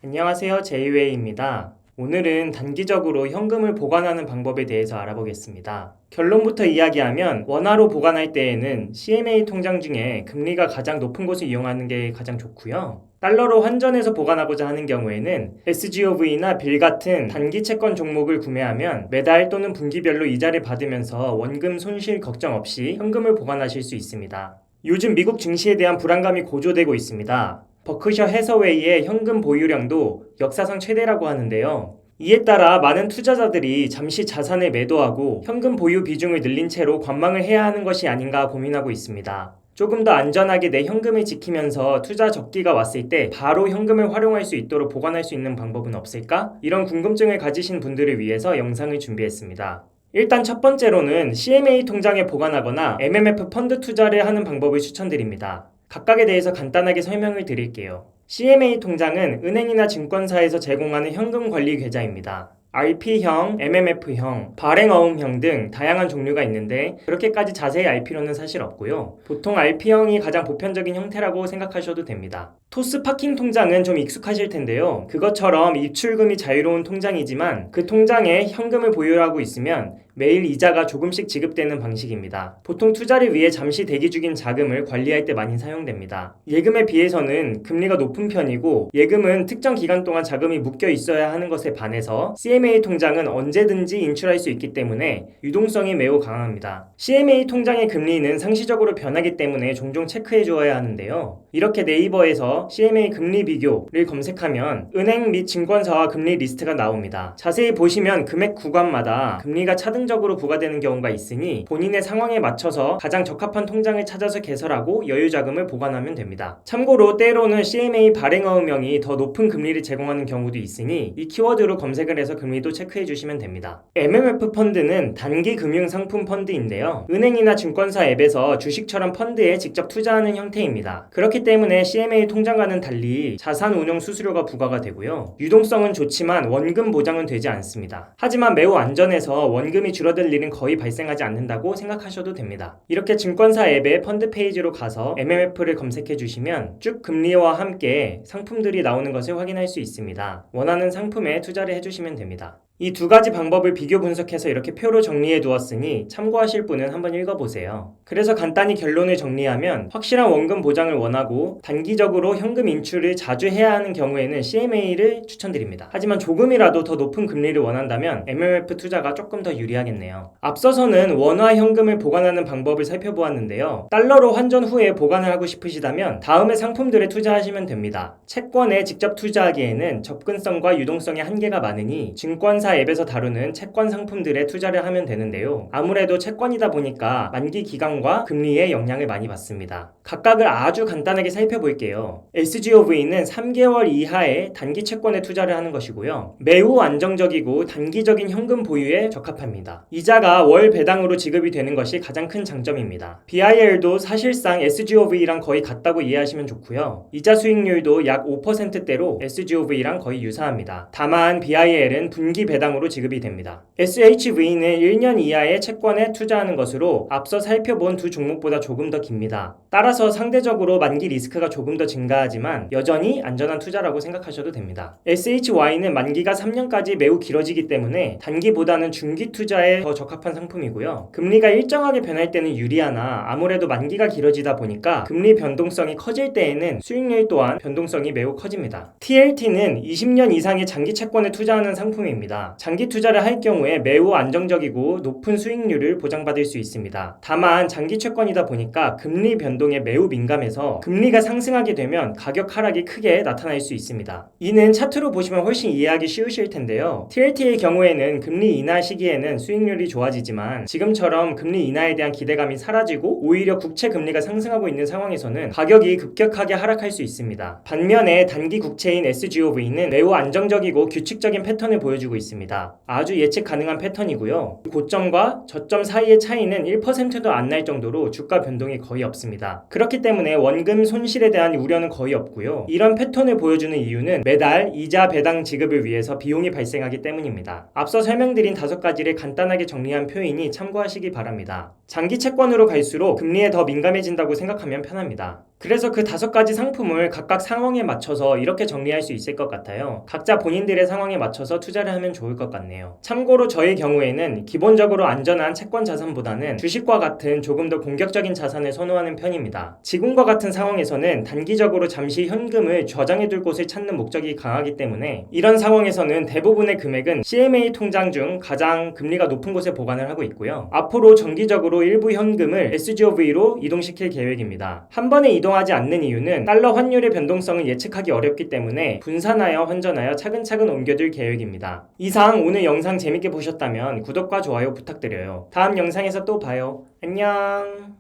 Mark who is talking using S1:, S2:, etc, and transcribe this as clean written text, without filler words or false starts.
S1: 안녕하세요. 제이웨이입니다. 오늘은 단기적으로 현금을 보관하는 방법에 대해서 알아보겠습니다. 결론부터 이야기하면 원화로 보관할 때에는 CMA 통장 중에 금리가 가장 높은 곳을 이용하는 게 가장 좋고요. 달러로 환전해서 보관하고자 하는 경우에는 SGOV나 빌 같은 단기 채권 종목을 구매하면 매달 또는 분기별로 이자를 받으면서 원금 손실 걱정 없이 현금을 보관하실 수 있습니다. 요즘 미국 증시에 대한 불안감이 고조되고 있습니다. 버크셔 해서웨이의 현금 보유량도 역사상 최대라고 하는데요. 이에 따라 많은 투자자들이 잠시 자산을 매도하고 현금 보유 비중을 늘린 채로 관망을 해야 하는 것이 아닌가 고민하고 있습니다. 조금 더 안전하게 내 현금을 지키면서 투자 적기가 왔을 때 바로 현금을 활용할 수 있도록 보관할 수 있는 방법은 없을까? 이런 궁금증을 가지신 분들을 위해서 영상을 준비했습니다. 일단 첫 번째로는 CMA 통장에 보관하거나 MMF 펀드 투자를 하는 방법을 추천드립니다. 각각에 대해서 간단하게 설명을 드릴게요. CMA 통장은 은행이나 증권사에서 제공하는 현금 관리 계좌입니다. RP형, MMF형, 발행어음형 등 다양한 종류가 있는데 그렇게까지 자세히 알 필요는 사실 없고요. 보통 RP형이 가장 보편적인 형태라고 생각하셔도 됩니다. 토스 파킹 통장은 좀 익숙하실 텐데요. 그것처럼 입출금이 자유로운 통장이지만 그 통장에 현금을 보유하고 있으면 매일 이자가 조금씩 지급되는 방식입니다. 보통 투자를 위해 잠시 대기 중인 자금을 관리할 때 많이 사용됩니다. 예금에 비해서는 금리가 높은 편이고 예금은 특정 기간 동안 자금이 묶여 있어야 하는 것에 반해서 CMA 통장은 언제든지 인출할 수 있기 때문에 유동성이 매우 강합니다. CMA 통장의 금리는 상시적으로 변하기 때문에 종종 체크해 주어야 하는데요. 이렇게 네이버에서 CMA 금리 비교를 검색하면 은행 및 증권사와 금리 리스트가 나옵니다. 자세히 보시면 금액 구간마다 금리가 차등적으로 부과되는 경우가 있으니 본인의 상황에 맞춰서 가장 적합한 통장을 찾아서 개설하고 여유자금을 보관하면 됩니다. 참고로 때로는 CMA 발행어음형이 더 높은 금리를 제공하는 경우도 있으니 이 키워드로 검색을 해서 금리도 체크해 주시면 됩니다. MMF 펀드는 단기 금융 상품 펀드인데요. 은행이나 증권사 앱에서 주식처럼 펀드에 직접 투자하는 형태입니다. 그렇기 때문에 CMA 통장과는 달리 자산 운용 수수료가 부과가 되고요. 유동성은 좋지만 원금 보장은 되지 않습니다. 하지만 매우 안전해서 원금이 줄어들 일은 거의 발생하지 않는다고 생각하셔도 됩니다. 이렇게 증권사 앱의 펀드 페이지로 가서 MMF를 검색해 주시면 쭉 금리와 함께 상품들이 나오는 것을 확인할 수 있습니다. 원하는 상품에 투자를 해주시면 됩니다. 이 두 가지 방법을 비교 분석해서 이렇게 표로 정리해 두었으니 참고하실 분은 한번 읽어보세요. 그래서 간단히 결론을 정리하면 확실한 원금 보장을 원하고 단기적으로 현금 인출을 자주 해야 하는 경우에는 CMA를 추천드립니다. 하지만 조금이라도 더 높은 금리를 원한다면 MMF 투자가 조금 더 유리하겠네요. 앞서서는 원화 현금을 보관하는 방법을 살펴보았는데요. 달러로 환전 후에 보관을 하고 싶으시다면 다음의 상품들에 투자하시면 됩니다. 채권에 직접 투자하기에는 접근성과 유동성의 한계가 많으니 증권사 앱에서 다루는 채권 상품들에 투자를 하면 되는데요. 아무래도 채권이다 보니까 만기 기간과 금리에 영향을 많이 받습니다. 각각을 아주 간단하게 살펴볼게요. SGOV는 3개월 이하의 단기 채권에 투자를 하는 것이고요. 매우 안정적이고 단기적인 현금 보유에 적합합니다. 이자가 월 배당으로 지급이 되는 것이 가장 큰 장점입니다. BIL도 사실상 SGOV랑 거의 같다고 이해하시면 좋고요. 이자 수익률도 약 5%대로 SGOV랑 거의 유사합니다. 다만 BIL은 분기 배당으로 지급이 됩니다. SHV는 1년 이하의 채권에 투자하는 것으로 앞서 살펴본 두 종목보다 조금 더 깁니다. 따라서 상대적으로 만기 리스크가 조금 더 증가하지만 여전히 안전한 투자라고 생각하셔도 됩니다. SHY는 만기가 3년까지 매우 길어지기 때문에 단기보다는 중기 투자에 더 적합한 상품이고요. 금리가 일정하게 변할 때는 유리하나 아무래도 만기가 길어지다 보니까 금리 변동성이 커질 때에는 수익률 또한 변동성이 매우 커집니다. TLT는 20년 이상의 장기 채권에 투자하는 상품입니다. 장기 투자를 할 경우에 매우 안정적이고 높은 수익률을 보장받을 수 있습니다. 다만 장기 채권이다 보니까 금리 변동에 매우 민감해서 금리가 상승하게 되면 가격 하락이 크게 나타날 수 있습니다. 이는 차트로 보시면 훨씬 이해하기 쉬우실 텐데요. TLT의 경우에는 금리 인하 시기에는 수익률이 좋아지지만 지금처럼 금리 인하에 대한 기대감이 사라지고 오히려 국채 금리가 상승하고 있는 상황에서는 가격이 급격하게 하락할 수 있습니다. 반면에 단기 국채인 SGOV는 매우 안정적이고 규칙적인 패턴을 보여주고 있습니다. 아주 예측 가능한 패턴이고요. 고점과 저점 사이의 차이는 1%도 안 날 정도로 주가 변동이 거의 없습니다. 그렇기 때문에 원금 손실에 대한 우려는 거의 없고요. 이런 패턴을 보여주는 이유는 매달 이자 배당 지급을 위해서 비용이 발생하기 때문입니다. 앞서 설명드린 5가지를 간단하게 정리한 표이니 참고하시기 바랍니다. 장기 채권으로 갈수록 금리에 더 민감해진다고 생각하면 편합니다. 그래서 그 5가지 상품을 각각 상황에 맞춰서 이렇게 정리할 수 있을 것 같아요. 각자 본인들의 상황에 맞춰서 투자를 하면 좋을 것 같네요. 참고로 저의 경우에는 기본적으로 안전한 채권 자산보다는 주식과 같은 조금 더 공격적인 자산을 선호하는 편입니다. 지금과 같은 상황에서는 단기적으로 잠시 현금을 저장해둘 곳을 찾는 목적이 강하기 때문에 이런 상황에서는 대부분의 금액은 CMA 통장 중 가장 금리가 높은 곳에 보관을 하고 있고요. 앞으로 정기적으로 일부 현금을 SGOV로 이동시킬 계획입니다. 한 번에 이동하지 않는 이유는 달러 환율의 변동성을 예측하기 어렵기 때문에 분산하여 환전하여 차근차근 옮겨둘 계획입니다. 이상 오늘 영상 재밌게 보셨다면 구독과 좋아요 부탁드려요. 다음 영상에서 또 봐요. 안녕.